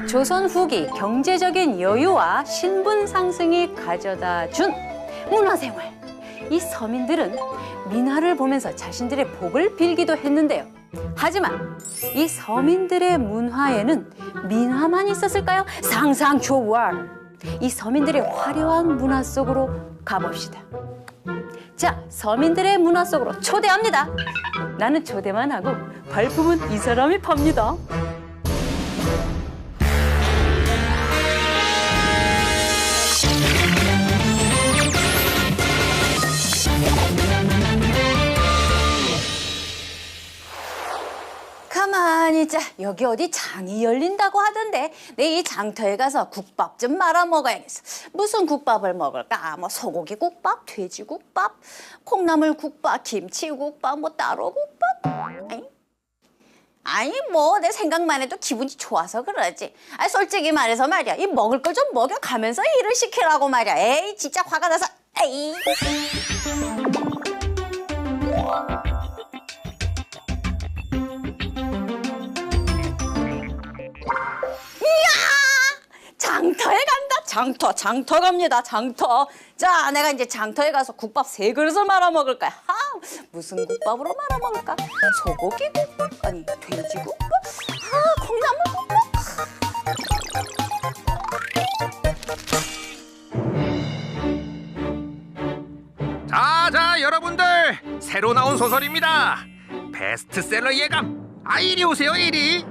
조선 후기 경제적인 여유와 신분 상승이 가져다 준 문화생활. 이 서민들은 민화를 보면서 자신들의 복을 빌기도 했는데요. 하지만 이 서민들의 문화에는 민화만 있었을까요? 상상 초월. 이 서민들의 화려한 문화 속으로 가봅시다. 자, 서민들의 문화 속으로 초대합니다. 나는 초대만 하고 발품은 이 사람이 팝니다. 가만히 자, 여기 어디 장이 열린다고 하던데 내 이 장터에 가서 국밥 좀 말아 먹어야겠어. 무슨 국밥을 먹을까? 뭐 소고기 국밥, 돼지 국밥, 콩나물 국밥, 김치 국밥, 뭐 따로 국밥? 아니 뭐 내 생각만 해도 기분이 좋아서 그러지. 솔직히 말해서 말이야, 이 먹을 걸 좀 먹여가면서 일을 시키라고 말이야. 에이 진짜 화가 나서 에이. 장터에 간다. 장터 갑니다. 장터. 자, 내가 이제 장터에 가서 국밥 3그릇을 말아 먹을 거야. 무슨 국밥으로 말아 먹을까? 소고기 국밥? 아니, 돼지 국밥? 콩나물 국밥? 자, 여러분들, 새로 나온 소설입니다. 베스트셀러 예감. 이리 오세요, 이리.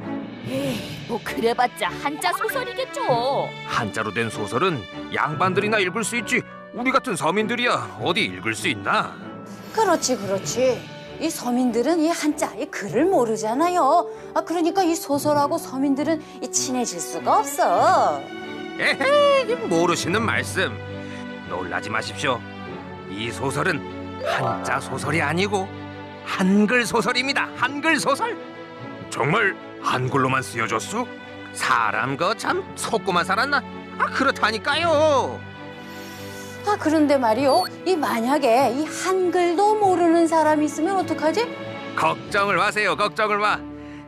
뭐 그래봤자 한자 소설이겠죠. 한자로 된 소설은 양반들이나 읽을 수 있지, 우리 같은 서민들이야 어디 읽을 수 있나? 그렇지. 이 서민들은 이 한자, 이 글을 모르잖아요. 그러니까 이 소설하고 서민들은 이 친해질 수가 없어. 에헤이, 모르시는 말씀. 놀라지 마십시오. 이 소설은 한자 소설이 아니고 한글 소설입니다. 한글 소설. 정말 한글로만 쓰여졌어? 사람 거 참 속고만 살았나? 그렇다니까요. 그런데 말이요, 이 만약에 이 한글도 모르는 사람이 있으면 어떡하지? 걱정을 마세요. 걱정을 마.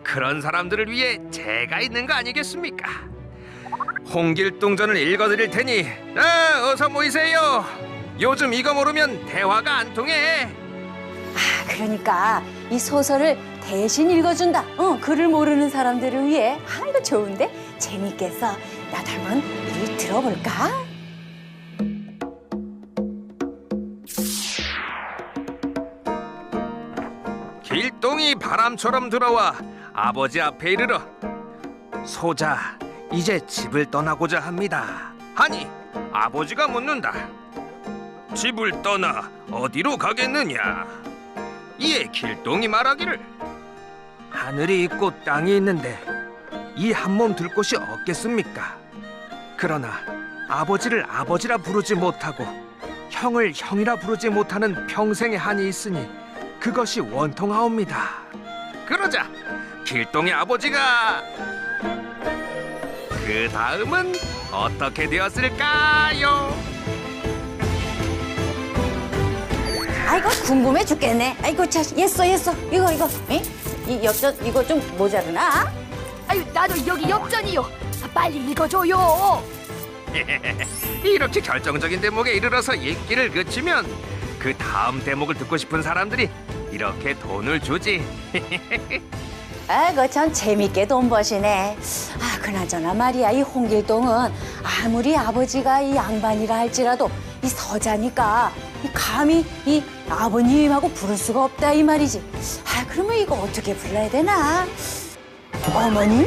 그런 사람들을 위해 제가 있는 거 아니겠습니까? 홍길동전을 읽어드릴 테니 어서 모이세요. 요즘 이거 모르면 대화가 안 통해. 그러니까 이 소설을 대신 읽어준다. 글을 모르는 사람들을 위해. 이거 좋은데? 재밌겠어. 나도 한번 이리 들어볼까? 길동이 바람처럼 들어와 아버지 앞에 이르러, 소자, 이제 집을 떠나고자 합니다. 하니 아버지가 묻는다. 집을 떠나 어디로 가겠느냐? 이에 길동이 말하기를, 하늘이 있고 땅이 있는데 이 한 몸 들 곳이 없겠습니까? 그러나 아버지를 아버지라 부르지 못하고 형을 형이라 부르지 못하는 평생의 한이 있으니 그것이 원통하옵니다. 그러자 길동의 아버지가, 그 다음은 어떻게 되었을까요? 아이고 궁금해 죽겠네. 아이고 참, 예써 이거 이 엽전 이거 좀 모자르나? 아유, 나도 여기 엽전이요. 빨리 읽어줘요. 이렇게 결정적인 대목에 이르러서 읽기를 그치면 그 다음 대목을 듣고 싶은 사람들이 이렇게 돈을 주지. 아이고 참 재밌게 돈 버시네. 그나저나 말이야, 이 홍길동은 아무리 아버지가 이 양반이라 할지라도 이 서자니까 감히 이 아버님하고 부를 수가 없다 이 말이지. 그러면 이거 어떻게 불러야 되나? 어머님?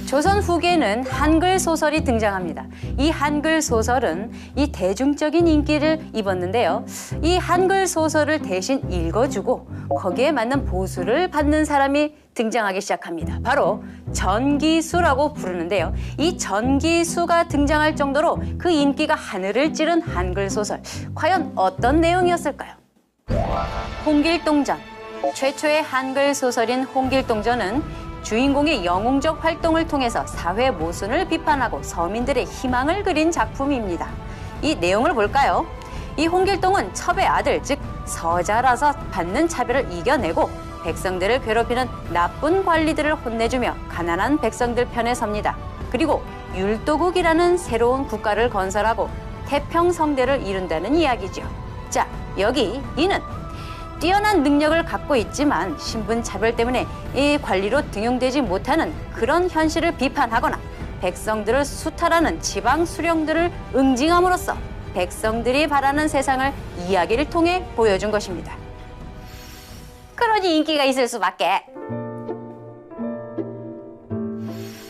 조선 후기에는 한글 소설이 등장합니다. 이 한글 소설은 이 대중적인 인기를 입었는데요. 이 한글 소설을 대신 읽어주고 거기에 맞는 보수를 받는 사람이 등장하기 시작합니다. 바로 전기수라고 부르는데요. 이 전기수가 등장할 정도로 그 인기가 하늘을 찌른 한글 소설. 과연 어떤 내용이었을까요? 홍길동전. 최초의 한글 소설인 홍길동전은 주인공의 영웅적 활동을 통해서 사회 모순을 비판하고 서민들의 희망을 그린 작품입니다. 이 내용을 볼까요? 이 홍길동은 첩의 아들, 즉 서자라서 받는 차별을 이겨내고 백성들을 괴롭히는 나쁜 관리들을 혼내주며 가난한 백성들 편에 섭니다. 그리고 율도국이라는 새로운 국가를 건설하고 태평성대를 이룬다는 이야기죠. 자, 여기 이는 뛰어난 능력을 갖고 있지만 신분차별 때문에 이 관리로 등용되지 못하는 그런 현실을 비판하거나 백성들을 수탈하는 지방 수령들을 응징함으로써 백성들이 바라는 세상을 이야기를 통해 보여준 것입니다. 그러니 인기가 있을 수밖에.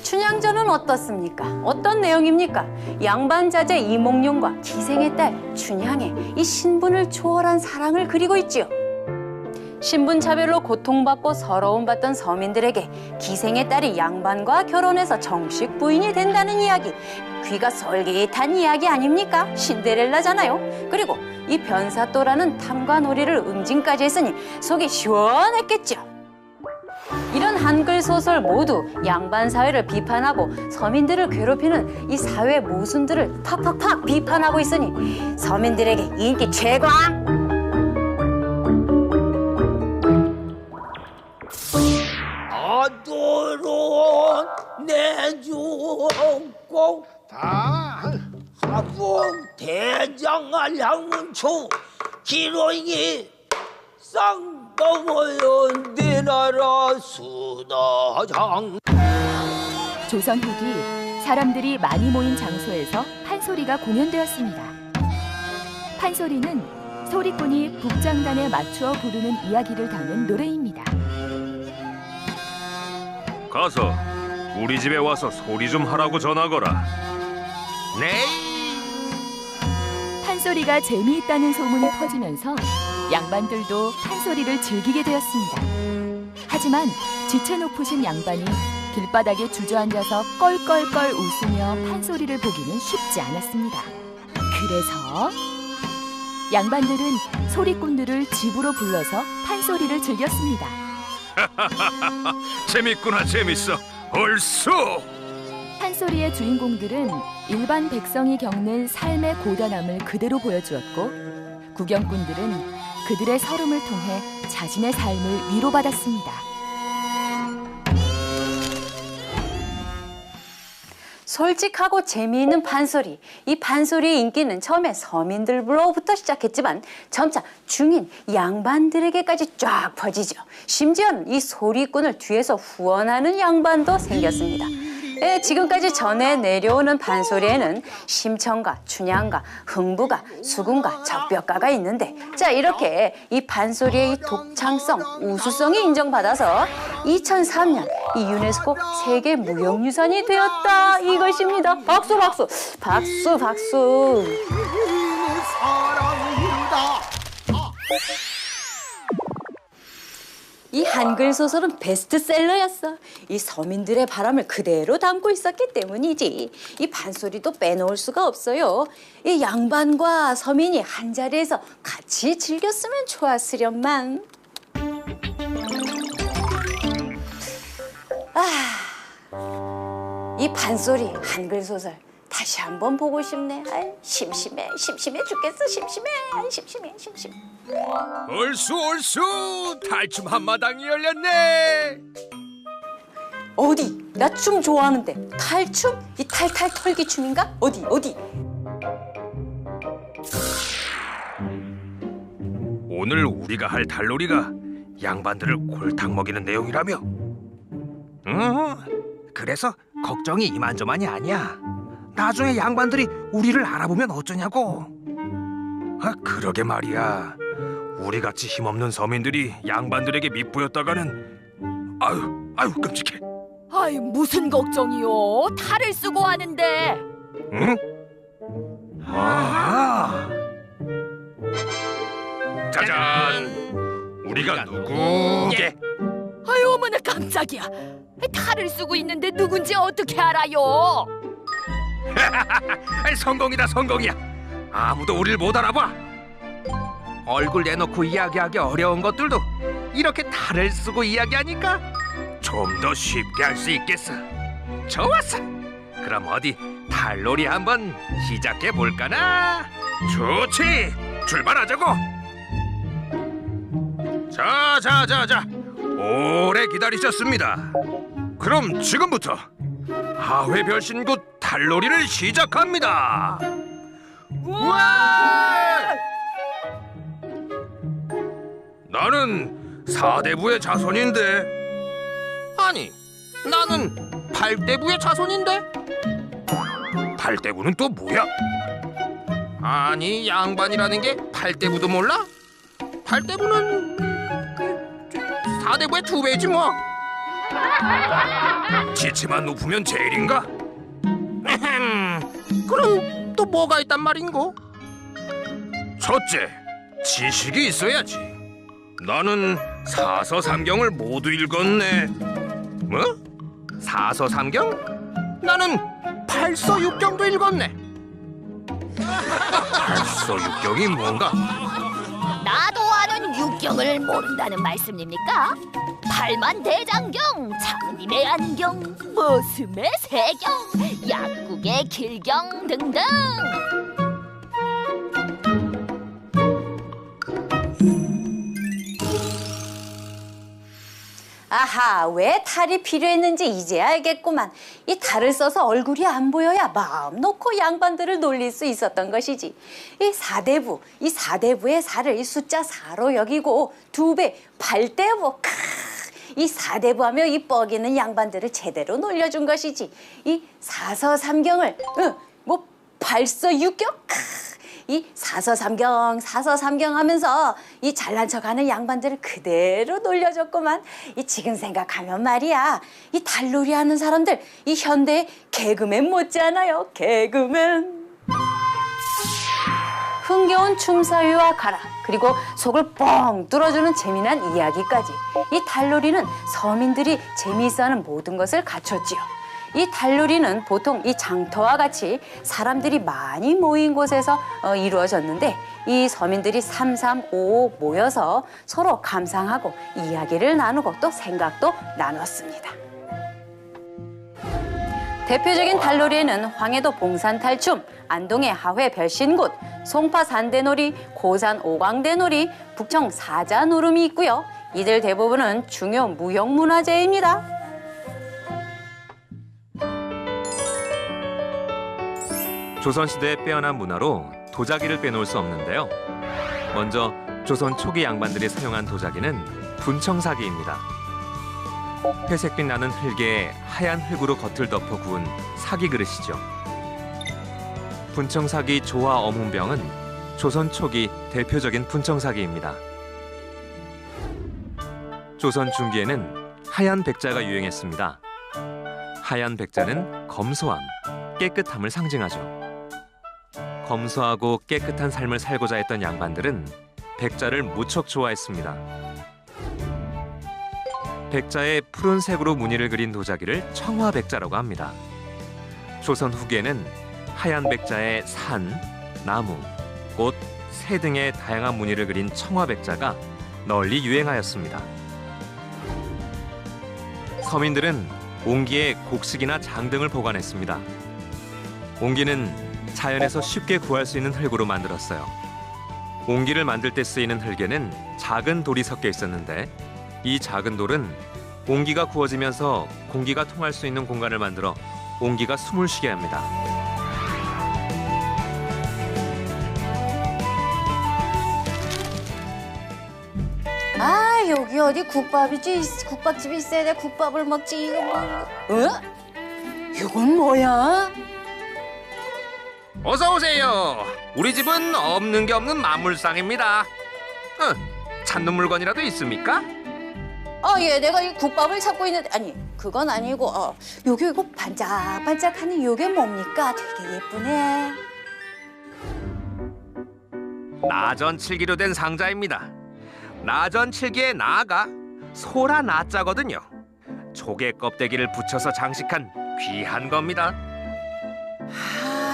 춘향전은 어떻습니까? 어떤 내용입니까? 양반자제 이몽룡과 기생의 딸 춘향의 이 신분을 초월한 사랑을 그리고 있지요. 신분차별로 고통받고 서러움받던 서민들에게 기생의 딸이 양반과 결혼해서 정식 부인이 된다는 이야기. 귀가 솔깃한 이야기 아닙니까? 신데렐라잖아요. 그리고 이 변사또라는 탐관오리를 응징까지 했으니 속이 시원했겠죠. 이런 한글 소설 모두 양반 사회를 비판하고 서민들을 괴롭히는 이 사회 모순들을 팍팍팍 비판하고 있으니 서민들에게 인기 최고! 아도론 내주고 사풍 대장할 향문초 기로잉이 쌍방어연 대나라 수다장. 조선 후기 사람들이 많이 모인 장소에서 판소리가 공연되었습니다. 판소리는 소리꾼이 북장단에 맞추어 부르는 이야기를 담은 노래입니다. 가서 우리 집에 와서 소리 좀 하라고 전하거라. 네. 판소리가 재미있다는 소문이 퍼지면서 양반들도 판소리를 즐기게 되었습니다. 하지만 지체 높으신 양반이 길바닥에 주저앉아서 껄껄껄 웃으며 판소리를 보기는 쉽지 않았습니다. 그래서 양반들은 소리꾼들을 집으로 불러서 판소리를 즐겼습니다. 재밌구나, 재밌어. 얼쑤. 판소리의 주인공들은 일반 백성이 겪는 삶의 고단함을 그대로 보여주었고, 구경꾼들은 그들의 서름을 통해 자신의 삶을 위로받았습니다. 솔직하고 재미있는 판소리. 이 판소리의 인기는 처음에 서민들로부터 시작했지만 점차 중인 양반들에게까지 쫙 퍼지죠. 심지어는 이 소리꾼을 뒤에서 후원하는 양반도 생겼습니다. 예, 지금까지 전해 내려오는 판소리에는 심청가, 춘향가, 흥부가, 수군가, 적벽가가 있는데, 자, 이렇게 이 판소리의 이 독창성, 우수성이 인정받아서 2003년 이 유네스코 세계 무형유산이 되었다, 이것입니다. 박수 박수 박수 박수. 이 한글 소설은 베스트셀러였어. 이 서민들의 바람을 그대로 담고 있었기 때문이지. 이 판소리도 빼놓을 수가 없어요. 이 양반과 서민이 한 자리에서 같이 즐겼으면 좋았으련만. 이 판소리 한글 소설 다시 한번 보고 싶네. 아이, 심심해 죽겠어. 심심해. 얼쑤 탈춤 한마당이 열렸네. 어디? 나 춤 좋아하는데. 탈춤? 이 탈탈 털기 춤인가? 어디? 오늘 우리가 할 달놀이가 양반들을 골탕 먹이는 내용이라며? 그래서 걱정이 이만저만이 아니야. 나중에 양반들이 우리를 알아보면 어쩌냐고. 그러게 말이야. 우리같이 힘없는 서민들이 양반들에게 밑보였다가는 아유 끔찍해. 아이, 무슨 걱정이요? 탈을 쓰고 하는데. 응? 짜잔! 우리가 누구게? 아유, 어머나 깜짝이야. 탈을 쓰고 있는데 누군지 어떻게 알아요? 성공이야. 아무도 우리를 못 알아봐. 얼굴 내놓고 이야기하기 어려운 것들도 이렇게 탈을 쓰고 이야기하니까 좀 더 쉽게 할 수 있겠어. 좋았어. 그럼 어디 탈놀이 한번 시작해 볼까나? 좋지. 출발하자고. 자. 오래 기다리셨습니다. 그럼 지금부터 하회 별신굿 달놀이를 시작합니다. 우와! 나는 사대부의 자손인데. 아니, 나는 팔대부의 자손인데. 팔대부는 또 뭐야? 아니, 양반이라는 게 팔대부도 몰라? 팔대부는 사대부의 2배지 뭐. 지치만 높으면 제일인가? 그럼 또 뭐가 있단 말인고? 첫째, 지식이 있어야지. 나는 사서삼경을 모두 읽었네. 뭐? 사서삼경? 나는 팔서육경도 읽었네. 팔서육경이 뭔가? 나도 아는 육경을 모른다는 말씀입니까? 팔만대장경, 장님의 안경, 머슴의 세경, 약국의 길경 등등. 아하, 왜 탈이 필요했는지 이제야 알겠구만. 이 탈을 써서 얼굴이 안 보여야 마음 놓고 양반들을 놀릴 수 있었던 것이지. 이 사대부의 사를 이 숫자 4로 여기고 2배 8대부. 이 사대부하며 이 뻐기는 양반들을 제대로 놀려준 것이지. 이 사서삼경을 뭐 팔서육경? 이 사서삼경 하면서 이 잘난 척하는 양반들을 그대로 놀려줬구만. 이 지금 생각하면 말이야, 이 달놀이 하는 사람들 이 현대의 개그맨 못지않아요. 개그맨. 흥겨운 춤사위와 가라, 그리고 속을 뻥 뚫어주는 재미난 이야기까지. 이 달놀이는 서민들이 재미있어하는 모든 것을 갖췄지요. 이 달놀이는 보통 이 장터와 같이 사람들이 많이 모인 곳에서 이루어졌는데, 이 서민들이 3-3-5 모여서 서로 감상하고 이야기를 나누고 또 생각도 나눴습니다. 대표적인 달놀이에는 황해도 봉산탈춤, 안동의 하회 별신굿, 송파 산대놀이, 고산 오광대놀이, 북청 사자노름이 있고요. 이들 대부분은 중요 무형문화재입니다. 조선시대의 빼어난 문화로 도자기를 빼놓을 수 없는데요. 먼저 조선 초기 양반들이 사용한 도자기는 분청사기입니다. 회색빛 나는 흙에 하얀 흙으로 겉을 덮어 구운 사기 그릇이죠. 분청사기 조화 어문병은 조선 초기 대표적인 분청사기입니다. 조선 중기에는 하얀 백자가 유행했습니다. 하얀 백자는 검소함, 깨끗함을 상징하죠. 검소하고 깨끗한 삶을 살고자 했던 양반들은 백자를 무척 좋아했습니다. 백자에 푸른색으로 무늬를 그린 도자기를 청화백자라고 합니다. 조선 후기에는 하얀 백자에 산, 나무, 꽃, 새 등의 다양한 무늬를 그린 청화백자가 널리 유행하였습니다. 서민들은 옹기에 곡식이나 장 등을 보관했습니다. 옹기는 자연에서 쉽게 구할 수 있는 흙으로 만들었어요. 옹기를 만들 때 쓰이는 흙에는 작은 돌이 섞여 있었는데, 이 작은 돌은 옹기가 구워지면서 공기가 통할 수 있는 공간을 만들어 옹기가 숨을 쉬게 합니다. 아, 여기 어디 국밥집이 있어야 돼. 국밥을 먹지. 이거 뭐? 이건 뭐야? 어서 오세요. 우리 집은 없는 게 없는 만물상입니다. 찾는 물건이라도 있습니까? 예, 내가 이 국밥을 찾고 있는데, 아니, 그건 아니고, 요게 이거 반짝반짝하는 요게 뭡니까? 되게 예쁘네. 나전 칠기로 된 상자입니다. 나전 칠기의 나가 소라 나자거든요. 조개 껍데기를 붙여서 장식한 귀한 겁니다.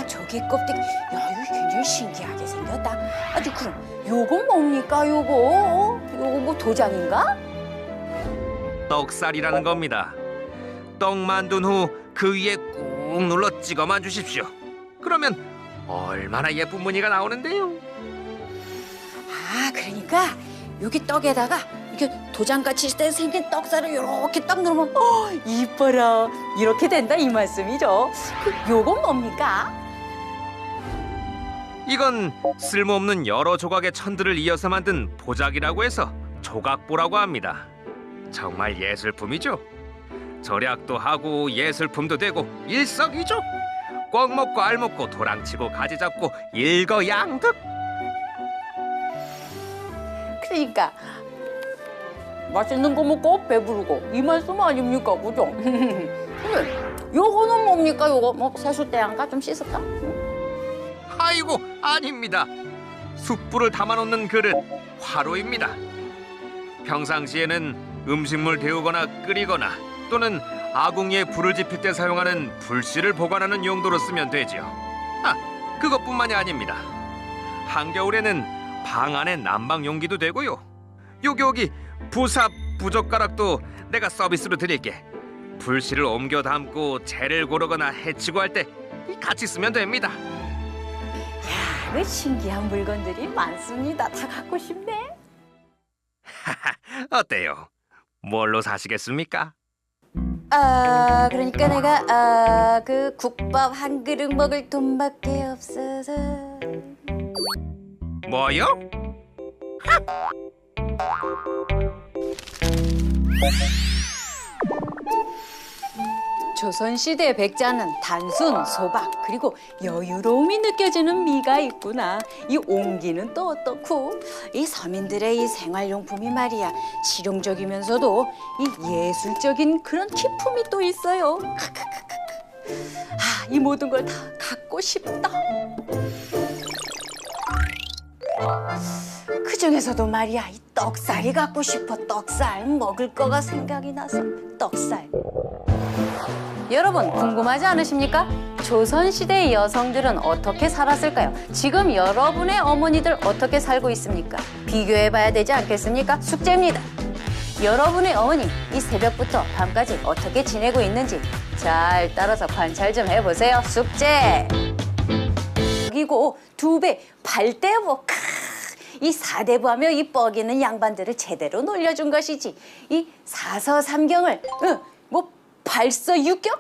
조개 껍데기. 야, 이거 굉장히 신기하게 생겼다. 아주 그럼 요건 뭡니까? 요거 뭐 도장인가? 떡살이라는 겁니다. 떡 만든 후 그 위에 꾹 눌러 찍어만 주십시오. 그러면 얼마나 예쁜 무늬가 나오는데요. 그러니까 여기 떡에다가 이렇게 도장같이 생긴 떡살을 이렇게 딱 넣으면 이뻐라 이렇게 된다 이 말씀이죠. 요건 뭡니까? 이건 쓸모없는 여러 조각의 천들을 이어서 만든 보자기라고 해서 조각보라고 합니다. 정말 예술품이죠. 절약도 하고 예술품도 되고 일석이조. 꿩 먹고 알 먹고 도랑치고 가지 잡고 일거양득. 그러니까 맛있는 거 먹고 배부르고 이 말씀 아닙니까, 그죠? 근데 요거는 뭡니까? 요거 뭐 세숫대양가 좀 씻을까? 아이고 아닙니다. 숯불을 담아놓는 그릇 화로입니다. 평상시에는 음식물 데우거나 끓이거나 또는 아궁이에 불을 지필 때 사용하는 불씨를 보관하는 용도로 쓰면 되죠. 그것뿐만이 아닙니다. 한겨울에는 방 안에 난방 용기도 되고요. 여기 부삽 부젓가락도 내가 서비스로 드릴게. 불씨를 옮겨 담고 재를 고르거나 해치고 할 때 같이 쓰면 됩니다. 그 신기한 물건들이 많습니다. 다 갖고 싶네. 어때요? 뭘로 사시겠습니까? 그러니까 내가 그 국밥 한 그릇 먹을 돈밖에 없어서. 뭐요? 조선시대 백자는 단순, 소박, 그리고 여유로움이 느껴지는 미가 있구나. 이 옹기는 또 어떻고? 이 서민들의 이 생활용품이 말이야. 실용적이면서도 이 예술적인 그런 기품이 또 있어요. 이 모든 걸 다 갖고 싶다. 그 중에서도 말이야, 이 떡살이 갖고 싶어. 떡살 먹을 거가 생각이 나서 떡살. 여러분 궁금하지 않으십니까? 조선시대의 여성들은 어떻게 살았을까요? 지금 여러분의 어머니들 어떻게 살고 있습니까? 비교해봐야 되지 않겠습니까? 숙제입니다. 여러분의 어머니 이 새벽부터 밤까지 어떻게 지내고 있는지 잘 따라서 관찰 좀 해보세요. 숙제! 그리고 2배, 8대부, 이 4대부하며 이 뻐기는 양반들을 제대로 놀려준 것이지. 이 사서삼경을 발서육경?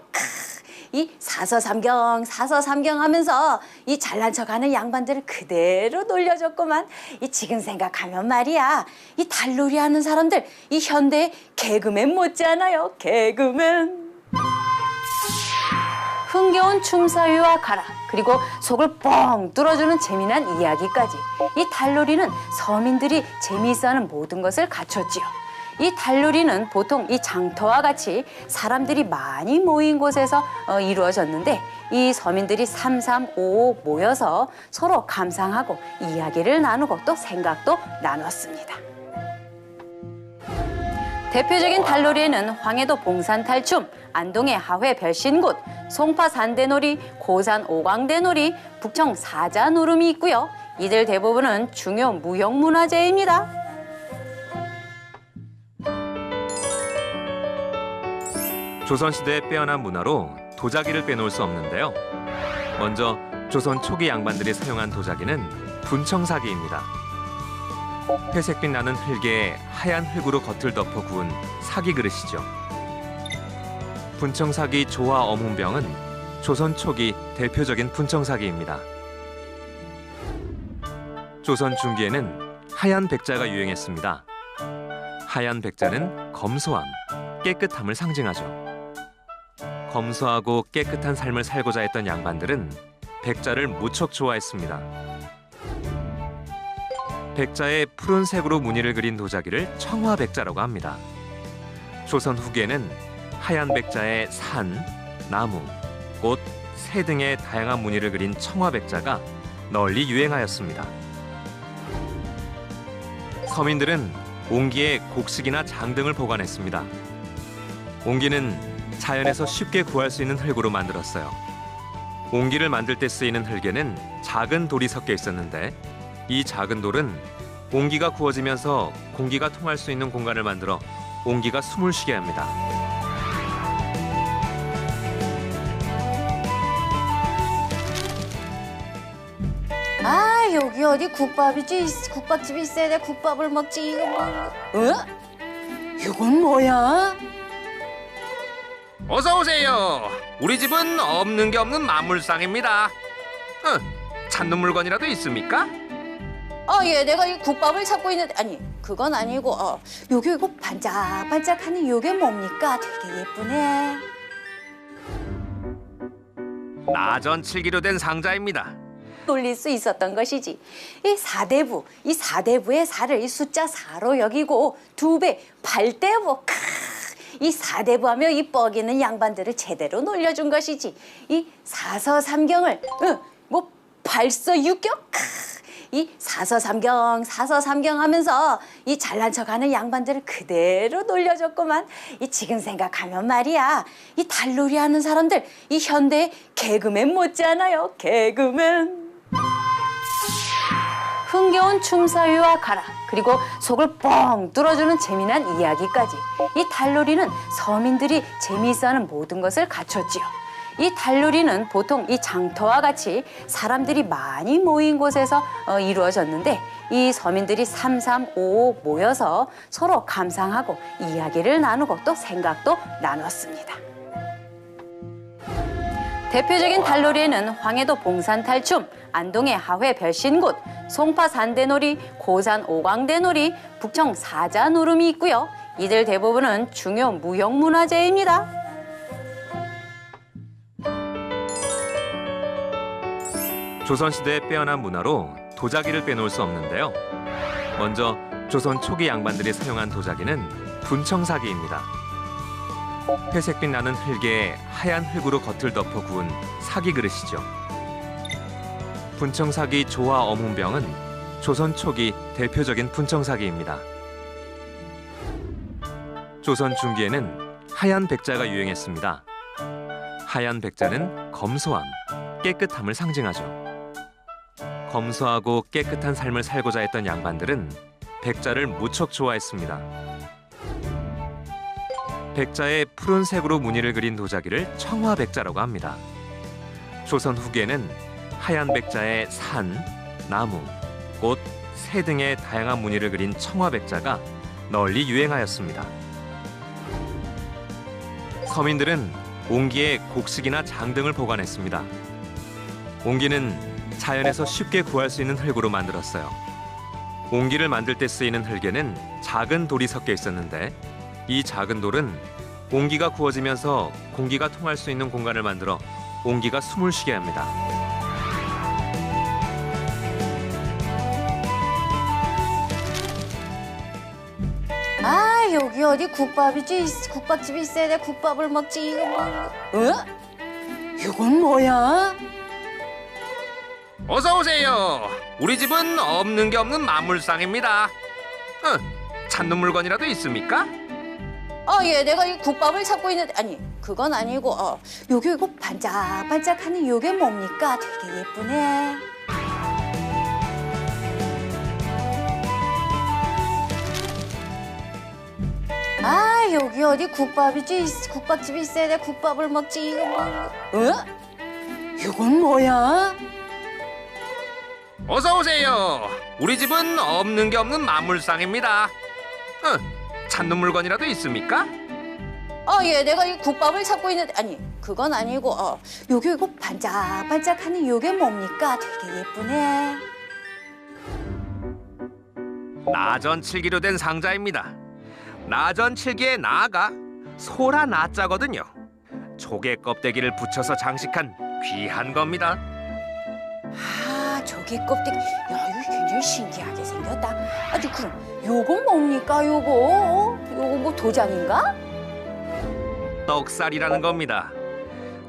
이 사서삼경 하면서 이 잘난 척하는 양반들을 그대로 놀려줬구만. 이 지금 생각하면 말이야, 이 달놀이 하는 사람들 이 현대의 개그맨 못지않아요. 개그맨. 흥겨운 춤사위와 가락, 그리고 속을 뻥 뚫어주는 재미난 이야기까지. 이 달놀이는 서민들이 재미있어하는 모든 것을 갖췄지요. 이 달놀이는 보통 이 장터와 같이 사람들이 많이 모인 곳에서 이루어졌는데, 이 서민들이 3-3-5 모여서 서로 감상하고 이야기를 나누고 또 생각도 나눴습니다. 대표적인 달놀이에는 황해도 봉산탈춤, 안동의 하회 별신굿, 송파 산대놀이, 고산 오광대놀이, 북청 사자노름이 있고요. 이들 대부분은 중요 무형문화재입니다. 조선시대의 빼어난 문화로 도자기를 빼놓을 수 없는데요. 먼저 조선 초기 양반들이 사용한 도자기는 분청사기입니다. 회색빛 나는 흙에 하얀 흙으로 겉을 덮어 구운 사기 그릇이죠. 분청사기 조화 어문병은 조선 초기 대표적인 분청사기입니다. 조선 중기에는 하얀 백자가 유행했습니다. 하얀 백자는 검소함, 깨끗함을 상징하죠. 검소하고 깨끗한 삶을 살고자 했던 양반들은 백자를 무척 좋아했습니다. 백자에 푸른색으로 무늬를 그린 도자기를 청화백자라고 합니다. 조선 후기에는 하얀 백자에 산, 나무, 꽃, 새 등의 다양한 무늬를 그린 청화백자가 널리 유행하였습니다. 서민들은 옹기에 곡식이나 장 등을 보관했습니다. 옹기는 자연에서 쉽게 구할 수 있는 흙으로 만들었어요. 옹기를 만들 때 쓰이는 흙에는 작은 돌이 섞여 있었는데, 이 작은 돌은 옹기가 구워지면서 공기가 통할 수 있는 공간을 만들어 옹기가 숨을 쉬게 합니다. 여기 어디 국밥집이 있어야 돼. 국밥을 먹지. 이거 뭐? 이건 뭐야? 어서 오세요. 우리 집은 없는 게 없는 만물상입니다. 찾는 물건이라도 있습니까? 예, 내가 이 국밥을 찾고 있는데 아니 그건 아니고 요게 이거 반짝반짝하는 요게 뭡니까? 되게 예쁘네. 나전칠기로 된 상자입니다. 놀릴 수 있었던 것이지. 이 사대부의 사를 이 숫자 4로 여기고 2배 8대부. 이 사대부하며 이 뻐기는 양반들을 제대로 놀려준 것이지. 이 사서삼경을 뭐 발서육경. 이 사서삼경 하면서 이 잘난 척하는 양반들을 그대로 놀려줬구만. 이 지금 생각하면 말이야, 이 달놀이 하는 사람들 이 현대의 개그맨 못지않아요. 개그맨. 흥겨운 춤사위와 가라, 그리고 속을 뻥 뚫어주는 재미난 이야기까지. 이 달놀이는 서민들이 재미있어하는 모든 것을 갖췄지요. 이 달놀이는 보통 이 장터와 같이 사람들이 많이 모인 곳에서 이루어졌는데, 이 서민들이 3-3-5 모여서 서로 감상하고 이야기를 나누고 또 생각도 나눴습니다. 대표적인 달놀이에는 황해도 봉산탈춤, 안동의 하회 별신굿, 송파 산대놀이, 고산 오광대놀이, 북청 사자노름이 있고요. 이들 대부분은 중요 무형문화재입니다. 조선시대의 빼어난 문화로 도자기를 빼놓을 수 없는데요. 먼저 조선 초기 양반들이 사용한 도자기는 분청사기입니다. 회색빛 나는 흙에 하얀 흙으로 겉을 덮어 구운 사기 그릇이죠. 분청사기 조화 어문병은 조선 초기 대표적인 분청사기입니다. 조선 중기에는 하얀 백자가 유행했습니다. 하얀 백자는 검소함, 깨끗함을 상징하죠. 검소하고 깨끗한 삶을 살고자 했던 양반들은 백자를 무척 좋아했습니다. 백자에 푸른색으로 무늬를 그린 도자기를 청화백자라고 합니다. 조선 후기에는 하얀 백자에 산, 나무, 꽃, 새 등의 다양한 무늬를 그린 청화백자가 널리 유행하였습니다. 서민들은 옹기에 곡식이나 장 등을 보관했습니다. 옹기는 자연에서 쉽게 구할 수 있는 흙으로 만들었어요. 옹기를 만들 때 쓰이는 흙에는 작은 돌이 섞여 있었는데, 이 작은 돌은 옹기가 구워지면서 공기가 통할 수 있는 공간을 만들어 옹기가 숨을 쉬게 합니다. 여기 어디 국밥집이 있어야 돼. 국밥을 먹지. 이거 뭐? 이건 뭐야? 어서 오세요. 우리 집은 없는 게 없는 만물상입니다. 찾는 물건이라도 있습니까? 예, 내가 이 국밥을 찾고 있는데 아니 그건 아니고 요게 이거 반짝반짝하는 요게 뭡니까? 되게 예쁘네. 여기 어디 국밥집이 있어야 돼. 국밥을 먹지. 이거 뭐? 이건 뭐야? 어서 오세요. 우리 집은 없는 게 없는 만물상입니다. 찾는 물건이라도 있습니까? 예, 내가 이 국밥을 찾고 있는데 아니 그건 아니고 요게 이거 반짝반짝하는 요게 뭡니까? 되게 예쁘네. 나전칠기로 된 상자입니다. 나전칠기의 나가 소라 나자거든요. 조개 껍데기를 붙여서 장식한 귀한 겁니다. 조개 껍데기. 이거 굉장히 신기하게 생겼다. 아니 그럼 요건 뭡니까? 요거 뭐 도장인가? 떡살이라는 겁니다.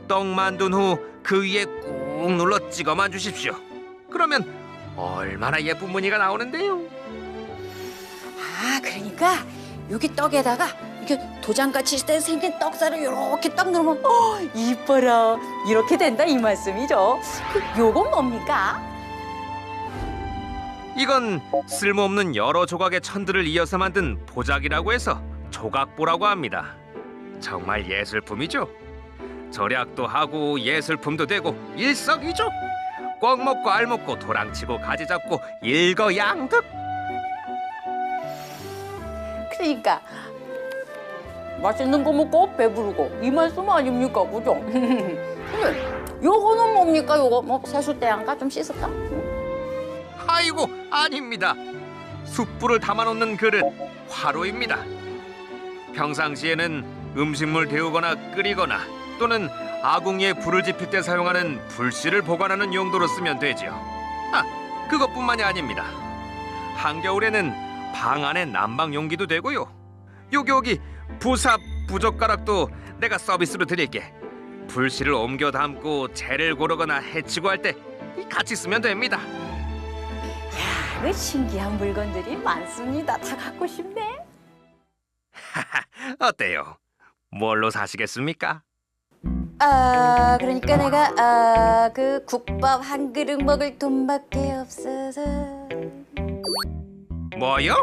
떡 만든 후 그 위에 꾹 눌러 찍어만 주십시오. 그러면 얼마나 예쁜 무늬가 나오는데요. 그러니까 여기 떡에다가 이렇게 도장같이 생긴 떡살을 이렇게 딱 넣으면 이뻐라 이렇게 된다 이 말씀이죠. 요건 뭡니까? 이건 쓸모없는 여러 조각의 천들을 이어서 만든 보자기라고 해서 조각보라고 합니다. 정말 예술품이죠. 절약도 하고 예술품도 되고 일석이조. 꽉 먹고 알 먹고 도랑치고 가지 잡고 일거양득. 그러니까 맛있는 거 먹고 배부르고 이 말씀 아닙니까, 그죠? 근데 요거는 뭡니까? 요거 뭐 세숫대양가 좀 씻을까? 아이고, 아닙니다. 숯불을 담아놓는 그릇, 화로입니다. 평상시에는 음식물 데우거나 끓이거나 또는 아궁이에 불을 지필 때 사용하는 불씨를 보관하는 용도로 쓰면 되지요. 그것뿐만이 아닙니다. 한겨울에는 방 안에 난방 용기도 되고요. 여기 부삽 부젓가락도 내가 서비스로 드릴게. 불씨를 옮겨 담고 재를 고르거나 해치고 할 때 같이 쓰면 됩니다. 그 신기한 물건들이 많습니다. 다 갖고 싶네. 어때요? 뭘로 사시겠습니까? 그러니까 내가 그 국밥 한 그릇 먹을 돈밖에 없어서. 뭐요?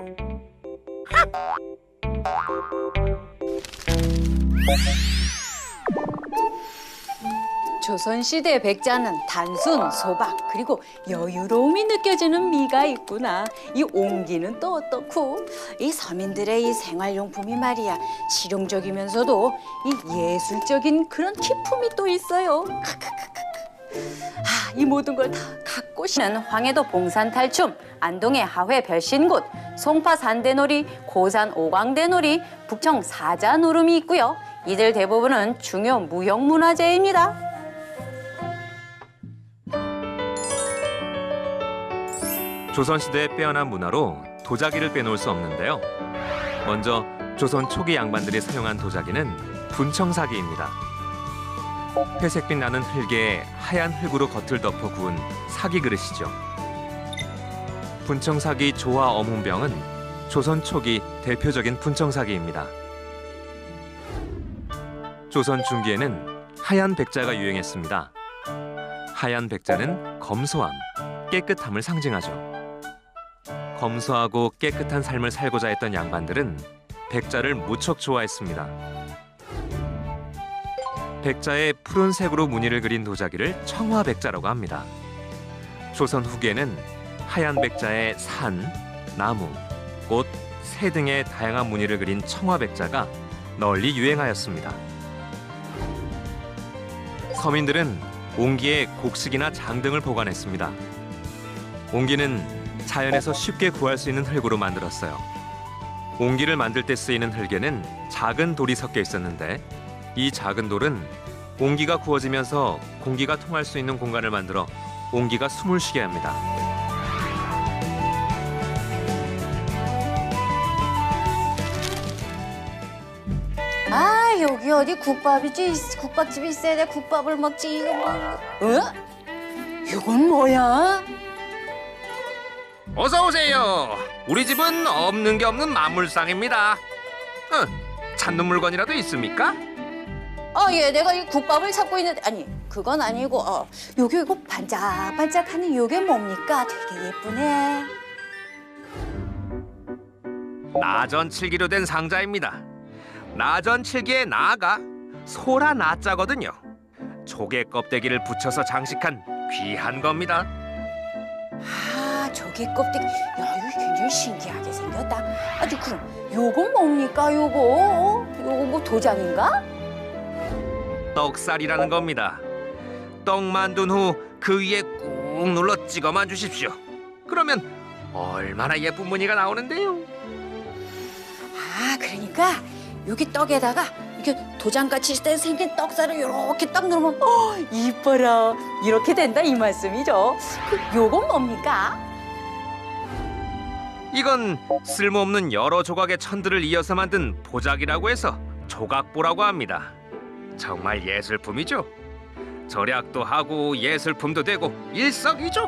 조선시대 백자는 단순, 소박, 그리고 여유로움이 느껴지는 미가 있구나. 이 옹기는 또 어떻고? 이 서민들의 이 생활용품이 말이야, 실용적이면서도 이 예술적인 그런 기품이 또 있어요. 이 모든 걸 다 갖고 싶은 황해도 봉산탈춤, 안동의 하회 별신굿, 송파 산대놀이, 고산 오광대놀이, 북청 사자노름이 있고요. 이들 대부분은 중요 무형문화재입니다. 조선시대의 빼어난 문화로 도자기를 빼놓을 수 없는데요. 먼저 조선 초기 양반들이 사용한 도자기는 분청사기입니다. 회색빛 나는 흙에 하얀 흙으로 겉을 덮어 구운 사기 그릇이죠. 분청사기 조화 어문병은 조선 초기 대표적인 분청사기입니다. 조선 중기에는 하얀 백자가 유행했습니다. 하얀 백자는 검소함, 깨끗함을 상징하죠. 검소하고 깨끗한 삶을 살고자 했던 양반들은 백자를 무척 좋아했습니다. 백자에 푸른색으로 무늬를 그린 도자기를 청화백자라고 합니다. 조선 후기에는 하얀 백자에 산, 나무, 꽃, 새 등의 다양한 무늬를 그린 청화백자가 널리 유행하였습니다. 서민들은 옹기에 곡식이나 장 등을 보관했습니다. 옹기는 자연에서 쉽게 구할 수 있는 흙으로 만들었어요. 옹기를 만들 때 쓰이는 흙에는 작은 돌이 섞여 있었는데 이 작은 돌은 옹기가 구워지면서 공기가 통할 수 있는 공간을 만들어 옹기가 숨을 쉬게 합니다. 여기 어디 국밥집이 있어야 돼. 국밥을 먹지. 이거 뭐? 이건 뭐야? 어서 오세요. 우리 집은 없는 게 없는 만물상입니다. 찾는 물건이라도 있습니까? 예, 내가 이 국밥을 찾고 있는데, 아니, 그건 아니고, 요게 이거 반짝반짝하는 요게 뭡니까? 되게 예쁘네. 나전 칠기로 된 상자입니다. 나전 칠기의 나가 소라 나자거든요. 조개 껍데기를 붙여서 장식한 귀한 겁니다. 조개 껍데기. 야, 이거 굉장히 신기하게 생겼다. 아니, 그럼 요건 뭡니까? 요거 뭐 도장인가? 떡살이라는 겁니다. 떡 만든 후 그 위에 꾹 눌러 찍어만 주십시오. 그러면 얼마나 예쁜 무늬가 나오는데요. 그러니까 여기 떡에다가 이렇게 도장같이 생긴 떡살을 이렇게 딱 누르면 이뻐라, 이렇게 된다 이 말씀이죠. 요건 뭡니까? 이건 쓸모없는 여러 조각의 천들을 이어서 만든 보자기라고 해서 조각보라고 합니다. 정말 예술품이죠. 절약도 하고 예술품도 되고 일석이조.